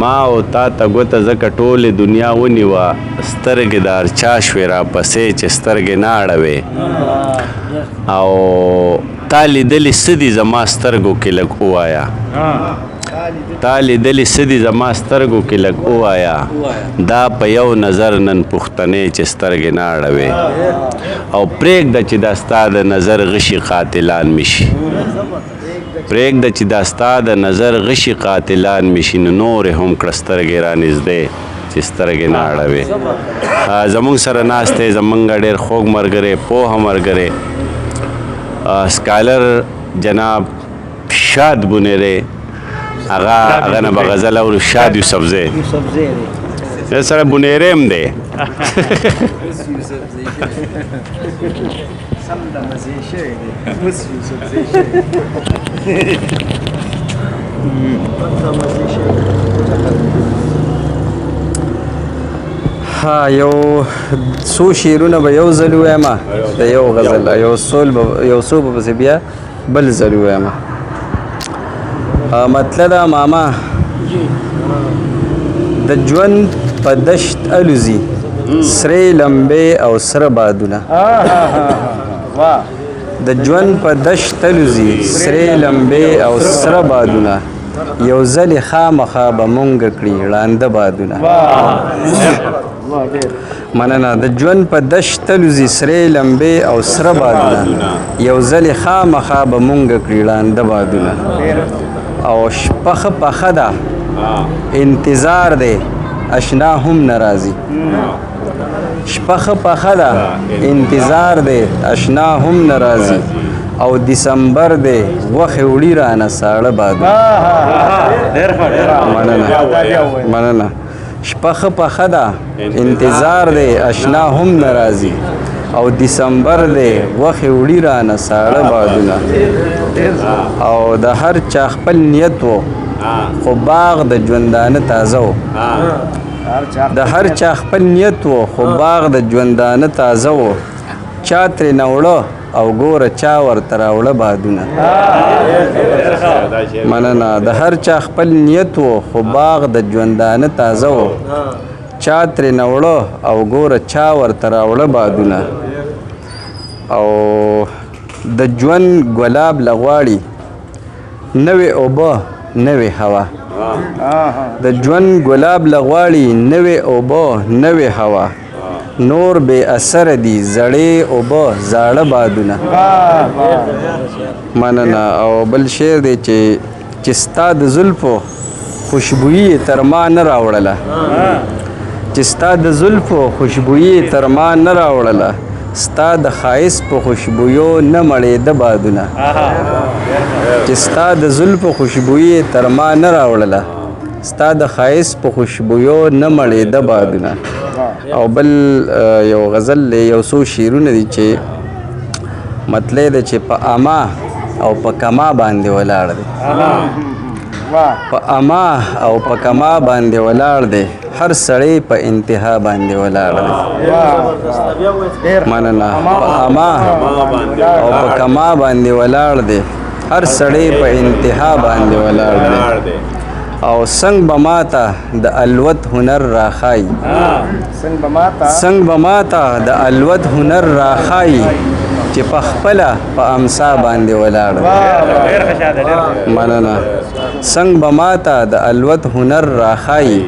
ما او تا ته ګوته ځکه ټولې دنیا ونیوه سترګې د هر چا شوې راپسې چې سترګې نه اړوې او تا لیدلې څه دي زما سترګو کې لږ ووایه تا لیدلې څه دي زما سترګو کې لږ ووایه دا په یو نظر نن پوښتنې چې سترګې نه اړوې او پرېږده چې دا ستا د نظر غشي قاتلان مې شي پرېږده چې دا ستا د نظر غشي قاتلان مې شي نو نورې هم کړه سترګې رانږدې چې سترګې نه اړوې زموږ سره ناست دی زموږ ډېر خوږ ملګری پوهه ملګری سکالر جناب شاد بونیری هغه نه به غزل اورو شاد یوسفزی د سره بونیری هم دی سم د مزې شوی دی اوس یوسفزی شوی ها یو څو شعرونه به یو ځل ووایم د یو غزل یو څو به پسې بیا بل ځل ووایم مطلب دا ماما د ژوند په دشت الوزي سرې لمبې او سره بادونه د ژوند په دشت الوزي سرې لمبې او سره بادونه یو ځلې خامخا به مونږ کړي ړانده بادونه مننه د ژوند په دشت الوزي سرې لمبې او سره بادونه یو ځلې خامخا به مونږ کړي ړانده بادونه او شپه پخه ده انتظار دی اشنا هم ناراضي شپه پخه ده انتظار دی اشنا هم ناراضي او دسمبر دی وخې وړي رانه ساړه بادونه مننه شپه پخه ده انتظار دی اشنا هم ناراضي او دسمبر دی وخې وړي رانه ساړه بادونه او د هر چا خپل نیت و خو باغ د ژوندانه تازه و د هر چا خپل نیت و خو باغ د ژوندانه تازه و چا ترې نه وړه او ګوره چا ورته راوړه بادونه مننه د هر چا خپل نیت و خو باغ د ژوندانه تازه و چا ترې نه وړه او ګوره چا ورته راوړه بادونه او د ژوند ګلاب لغواړي نوې اوبه نوې هوا د ژوند ګلاب لغواړي نوې اوبه نوې هوا نور بې اثر دي زړې اوبه زاړه بادونه مننه او بل شعر دی چې ستا د زلفو خوشبويي تر ما نه راوړله چې ستا د زلفو خوشبويي تر ما نه راوړله ستا د ښایست په خوشبویو نه مړېده بادونه چې ستا د زلفو خوشبويي تر ما نه راوړله ستا د ښایست په خوشبویو نه مړېده بادونه او بل یو غزل یو څو شعرونه دي چې مطلب دی چې په اما او په کما باندې ولاړ دی په اما او په کما باندې ولاړ دی هر سړی په انتها باندې ولاړ دی مننه په اما او په کما باندې ولاړ دی هر سړی په انتها باندې ولاړ دی او څنګ به ماته د الوت هنر راښایي څنګ به ماته د الوت هنر راښایي چې په خپله په امسا باندې ولاړ مننه څنګ به ماته د الوت هنر راښایي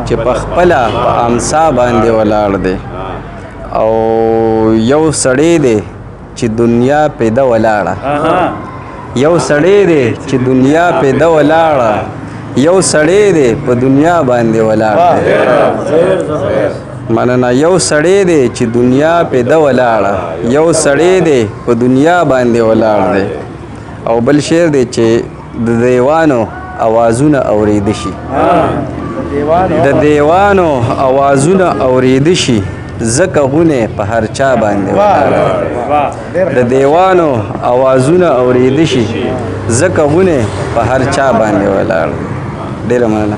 چې په خپله په امسا باندې ولاړ دی او یو سړی دی چې دنیا پیدا ولاړه یو سړی دی چې دنیا پیدا ولاړه یو سړی دی په دنیا باندې ولاړ دی مننه یو سړی دی چې دنیا پیدا ولاړه یو سړی دی په دنیا باندې ولاړ دی او بل شعر دی چې د دیوانو اوازونه اورېده شي د دیوانو اوازونه اورېده شي ځکه غونې په هر چا باندې ولاړه د دیوانو اوازونه اورېده شي ځکه غونې په هر چا باندې ولاړه ډېره مننه